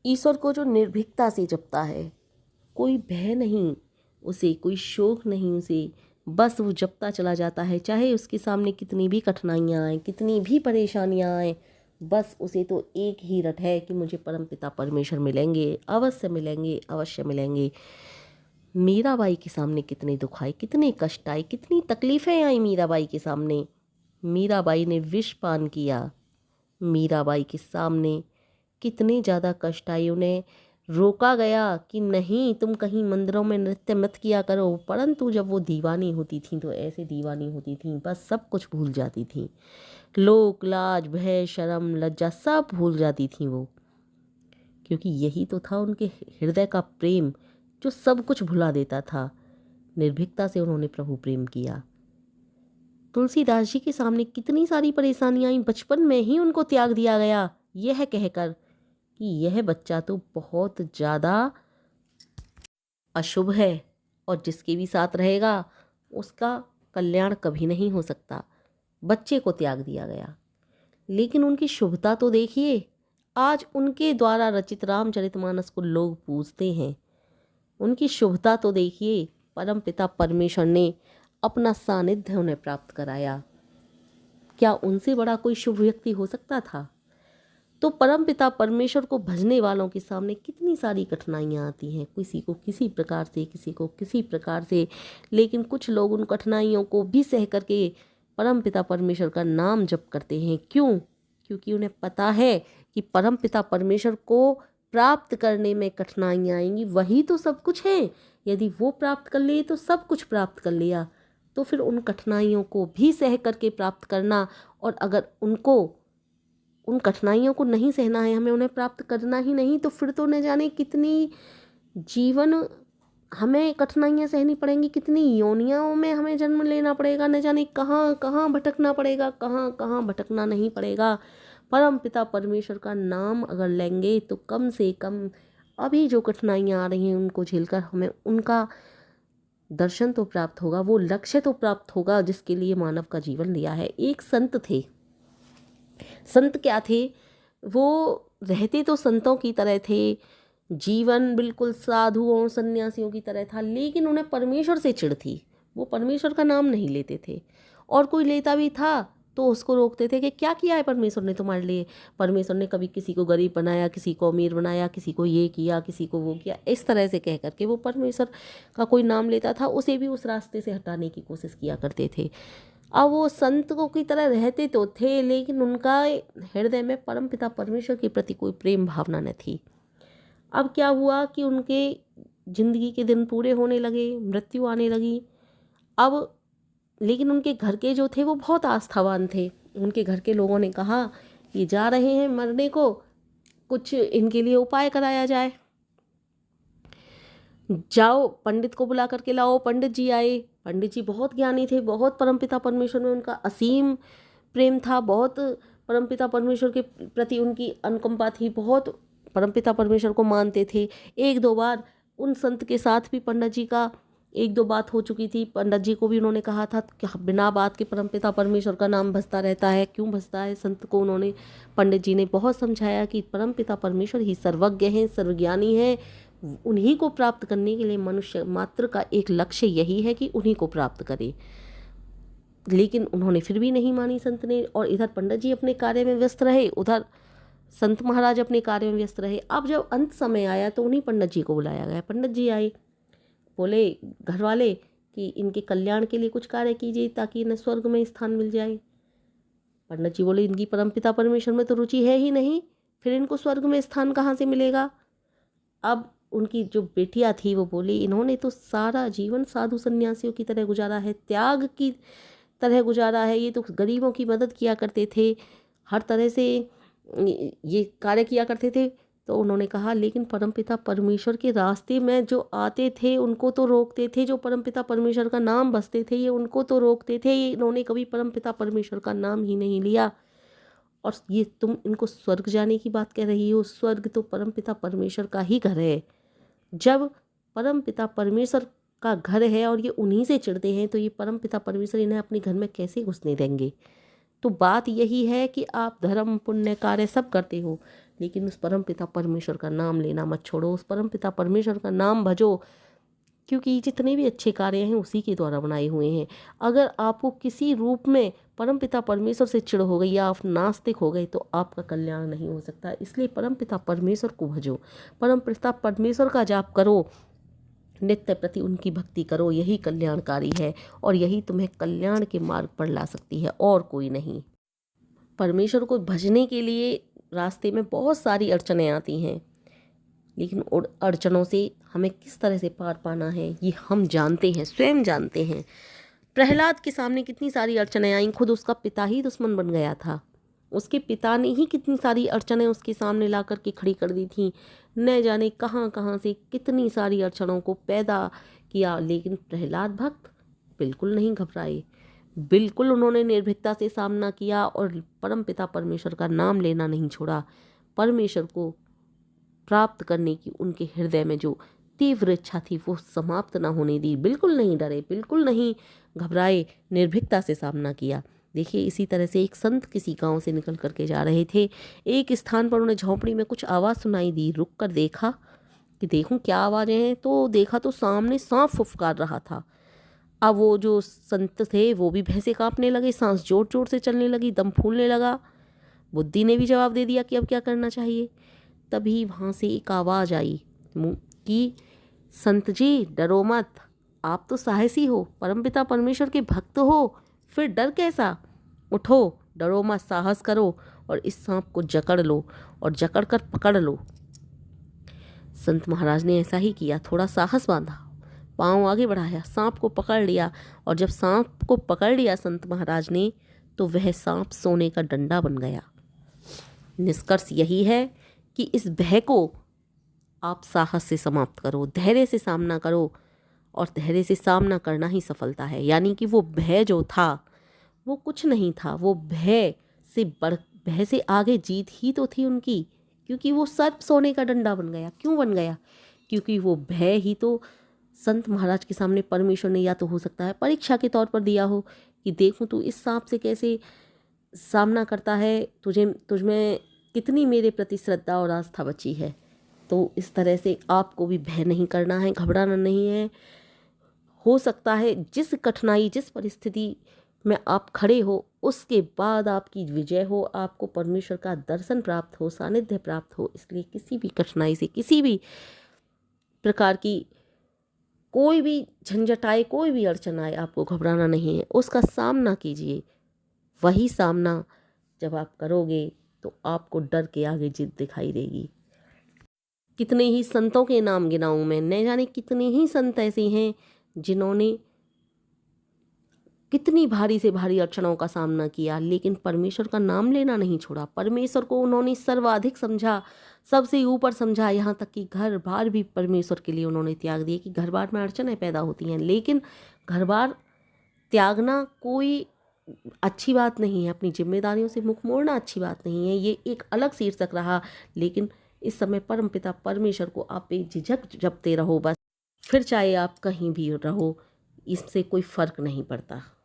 ईश्वर को जो निर्भीकता से जपता है, कोई भय नहीं उसे, कोई शोक नहीं उसे, बस वो जपता चला जाता है, चाहे उसके सामने कितनी भी कठिनाइयाँ आएँ, कितनी भी परेशानियाँ आएँ, बस उसे तो एक ही रट है कि मुझे परमपिता परमेश्वर मिलेंगे, अवश्य मिलेंगे, अवश्य मिलेंगे। मीराबाई के सामने कितने दुख आए, कितने कष्ट आए, कितनी तकलीफ़ें आई मीराबाई के सामने। मीराबाई ने विष पान किया, मीराबाई के सामने कितने ज़्यादा कष्ट आए। उन्हें रोका गया कि नहीं, तुम कहीं मंदिरों में नृत्य मत किया करो, परंतु जब वो दीवानी होती थीं तो ऐसे दीवानी होती थीं, बस सब कुछ भूल जाती थीं। लोक लाज भय शर्म लज्जा सब भूल जाती थीं वो, क्योंकि यही तो था उनके हृदय का प्रेम जो सब कुछ भुला देता था। निर्भीकता से उन्होंने प्रभु प्रेम किया। तुलसीदास जी के सामने कितनी सारी परेशानियां आई, बचपन में ही उनको त्याग दिया गया यह कहकर कि यह बच्चा तो बहुत ज़्यादा अशुभ है और जिसके भी साथ रहेगा उसका कल्याण कभी नहीं हो सकता। बच्चे को त्याग दिया गया, लेकिन उनकी शुभता तो देखिए, आज उनके द्वारा रचित रामचरितमानस को लोग पूजते हैं। उनकी शुभता तो देखिए, परमपिता परमेश्वर ने अपना सानिध्य उन्हें प्राप्त कराया। क्या उनसे बड़ा कोई शुभ व्यक्ति हो सकता था? तो परमपिता परमेश्वर को भजने वालों के सामने कितनी सारी कठिनाइयाँ आती हैं, किसी को किसी प्रकार से, किसी को किसी प्रकार से, लेकिन कुछ लोग उन कठिनाइयों को भी सह करके परमपिता परमेश्वर का नाम जप करते हैं। क्यों? क्योंकि उन्हें पता है कि परमपिता परमेश्वर को प्राप्त करने में कठिनाइयाँ आएंगी, वही तो सब कुछ है। यदि वो प्राप्त कर ले तो सब कुछ प्राप्त कर लिया, तो फिर उन कठिनाइयों को भी सह करके प्राप्त करना, और अगर उनको उन कठिनाइयों को नहीं सहना है, हमें उन्हें प्राप्त करना ही नहीं, तो फिर तो न जाने कितनी जीवन हमें कठिनाइयाँ सहनी पड़ेंगी, कितनी योनियों में हमें जन्म लेना पड़ेगा, न जाने कहाँ कहाँ भटकना पड़ेगा, कहाँ कहाँ भटकना नहीं पड़ेगा। परम पिता परमेश्वर का नाम अगर लेंगे तो कम से कम अभी जो कठिनाइयाँ आ रही हैं उनको झेलकर हमें उनका दर्शन तो प्राप्त होगा, वो लक्ष्य तो प्राप्त होगा जिसके लिए मानव का जीवन लिया है। एक संत थे। संत क्या थे? वो रहते तो संतों की तरह थे, जीवन बिल्कुल साधुओं सन्यासियों की तरह था, लेकिन उन्हें परमेश्वर से चिढ़ थी। वो परमेश्वर का नाम नहीं लेते थे, और कोई लेता भी था तो उसको रोकते थे कि क्या किया है परमेश्वर ने तुम्हारे लिए। परमेश्वर ने कभी किसी को गरीब बनाया, किसी को अमीर बनाया, किसी को ये किया, किसी को वो किया, इस तरह से कह करके वो परमेश्वर का कोई नाम लेता था, उसे भी उस रास्ते से हटाने की कोशिश किया करते थे। अब वो संतों की तरह रहते तो थे, लेकिन उनका हृदय में परमपिता परमेश्वर के प्रति कोई प्रेम भावना न थी। अब क्या हुआ कि उनके जिंदगी के दिन पूरे होने लगे, मृत्यु आने लगी। अब लेकिन उनके घर के जो थे वो बहुत आस्थावान थे। उनके घर के लोगों ने कहा ये जा रहे हैं मरने को, कुछ इनके लिए उपाय कराया जाए, जाओ पंडित को बुला करके लाओ। पंडित जी आए। पंडित जी बहुत ज्ञानी थे, बहुत परमपिता परमेश्वर में उनका असीम प्रेम था, बहुत परमपिता परमेश्वर के प्रति उनकी अनुकंपा थी, बहुत परमपिता परमेश्वर को मानते थे। एक दो बार उन संत के साथ भी पंडित जी का एक दो बात हो चुकी थी। पंडित जी को भी उन्होंने कहा था कि बिना बात के परमपिता परमेश्वर का नाम भजता रहता है, क्यों भजता है। संत को उन्होंने, पंडित जी ने बहुत समझाया कि परमपिता परमेश्वर ही सर्वज्ञ हैं, सर्वज्ञानी हैं, उन्हीं को प्राप्त करने के लिए मनुष्य मात्र का एक लक्ष्य यही है कि उन्हीं को प्राप्त करे। लेकिन उन्होंने फिर भी नहीं मानी संत ने, और इधर पंडित जी अपने कार्य में व्यस्त रहे, उधर संत महाराज अपने कार्य में व्यस्त रहे। अब जब अंत समय आया तो उन्हीं पंडित जी को बुलाया गया। पंडित जी आए, बोले घर वाले कि इनके कल्याण के लिए कुछ कार्य कीजिए ताकि इन्हें स्वर्ग में स्थान मिल जाए। पंडित जी बोले इनकी परमपिता परमेश्वर में तो रुचि है ही नहीं, फिर इनको स्वर्ग में स्थान कहाँ से मिलेगा। अब उनकी जो बेटियां थी वो बोली इन्होंने तो सारा जीवन साधु सन्यासियों की तरह गुजारा है, त्याग की तरह गुजारा है, ये तो गरीबों की मदद किया करते थे, हर तरह से ये कार्य किया करते थे। तो उन्होंने कहा लेकिन परमपिता परमेश्वर के रास्ते में जो आते थे उनको तो रोकते थे, जो परमपिता परमेश्वर का नाम बसते थे ये उनको तो रोकते थे, ये इन्होंने कभी परमपिता परमेश्वर का नाम ही नहीं लिया। और ये तुम इनको स्वर्ग जाने की बात कह रही हो, स्वर्ग तो परमपिता परमेश्वर का ही घर है। जब परमपिता परमेश्वर का घर है और ये उन्हीं से चिढ़ते हैं तो ये परमपिता परमेश्वर इन्हें अपने घर में कैसे घुसने देंगे। तो बात यही है कि आप धर्म पुण्य कार्य सब करते हो, लेकिन उस परमपिता परमेश्वर का नाम लेना मत छोड़ो, उस परमपिता परमेश्वर का नाम भजो, क्योंकि जितने भी अच्छे कार्य हैं उसी के द्वारा बनाए हुए हैं। अगर आपको किसी रूप में परमपिता परमेश्वर से चिढ़ हो गई या आप नास्तिक हो गए तो आपका कल्याण नहीं हो सकता। इसलिए परमपिता परमेश्वर को भजो, परमपिता परमेश्वर का जाप करो, नित्य प्रति उनकी भक्ति करो, यही कल्याणकारी है और यही तुम्हें कल्याण के मार्ग पर ला सकती है, और कोई नहीं। परमेश्वर को भजने के लिए रास्ते में बहुत सारी अड़चनें आती हैं, लेकिन उन अड़चनों से हमें किस तरह से पार पाना है ये हम जानते हैं, स्वयं जानते हैं। प्रहलाद के सामने कितनी सारी अड़चनें आईं, खुद उसका पिता ही दुश्मन बन गया था। उसके पिता ने ही कितनी सारी अड़चनें उसके सामने ला कर के खड़ी कर दी थी, न जाने कहाँ कहाँ से कितनी सारी अड़चनों को पैदा किया, लेकिन प्रहलाद भक्त बिल्कुल नहीं घबराए, बिल्कुल उन्होंने निर्भीकता से सामना किया और परमपिता परमेश्वर का नाम लेना नहीं छोड़ा। परमेश्वर को प्राप्त करने की उनके हृदय में जो तीव्र इच्छा थी वो समाप्त ना होने दी, बिल्कुल नहीं डरे, बिल्कुल नहीं घबराए, निर्भीकता से सामना किया। देखिए इसी तरह से एक संत किसी गांव से निकल करके जा रहे थे, एक स्थान पर उन्हें झोंपड़ी में कुछ आवाज़ सुनाई दी। रुक कर देखा कि देखूं क्या आवाज़ें हैं, तो देखा तो सामने सांप फुफकार रहा था। अब वो जो संत थे वो भी भय से कांपने लगे, सांस जोर जोर से चलने लगी, दम फूलने लगा। बुद्धि ने भी जवाब दे दिया कि अब क्या करना चाहिए। तभी वहाँ से एक आवाज़ आई कि संत जी डरो मत, आप तो साहसी हो, परमपिता परमेश्वर के भक्त हो, फिर डर कैसा, उठो, डरो मत, साहस करो और इस सांप को जकड़ लो और जकड़ कर पकड़ लो। संत महाराज ने ऐसा ही किया, थोड़ा साहस बांधा, पांव आगे बढ़ाया, सांप को पकड़ लिया और जब सांप को पकड़ लिया संत महाराज ने तो वह सांप सोने का डंडा बन गया। निष्कर्ष यही है कि इस भय को आप साहस से समाप्त करो, धैर्य से सामना करो और धैर्य से सामना करना ही सफलता है। यानी कि वो भय जो था वो कुछ नहीं था, वो भय से आगे जीत ही तो थी उनकी, क्योंकि वो सर्प सोने का डंडा बन गया। क्यों बन गया? क्योंकि वो भय ही तो संत महाराज के सामने परमेश्वर ने या तो हो सकता है परीक्षा के तौर पर दिया हो कि देखूं तू इस सांप से कैसे सामना करता है, तुझमें कितनी मेरे प्रति श्रद्धा और आस्था बची है। तो इस तरह से आपको भी भय नहीं करना है, घबराना नहीं है। हो सकता है जिस कठिनाई, जिस परिस्थिति में आप खड़े हो उसके बाद आपकी विजय हो, आपको परमेश्वर का दर्शन प्राप्त हो, सानिध्य प्राप्त हो। इसलिए किसी भी कठिनाई से, किसी भी प्रकार की कोई भी झंझट आए, कोई भी अड़चन आए, आपको घबराना नहीं है, उसका सामना कीजिए। वही सामना जब आप करोगे तो आपको डर के आगे जीत दिखाई देगी। कितने ही संतों के नाम गिनाऊं मैं, न जाने कितने ही संत ऐसे हैं जिन्होंने कितनी भारी से भारी अड़चनों का सामना किया, लेकिन परमेश्वर का नाम लेना नहीं छोड़ा। परमेश्वर को उन्होंने सर्वाधिक समझा, सबसे ऊपर समझा, यहाँ तक कि घर बार भी परमेश्वर के लिए उन्होंने त्याग दिए। कि घर बार में अड़चनें पैदा होती हैं, लेकिन घर बार त्यागना कोई अच्छी बात नहीं है, अपनी जिम्मेदारियों से मुख मोड़ना अच्छी बात नहीं है, ये एक अलग शीर्षक रहा। लेकिन इस समय परमपिता परमेश्वर को आप बेझिझक जपते रहो बस, फिर चाहे आप कहीं भी रहो, इससे कोई फर्क नहीं पड़ता।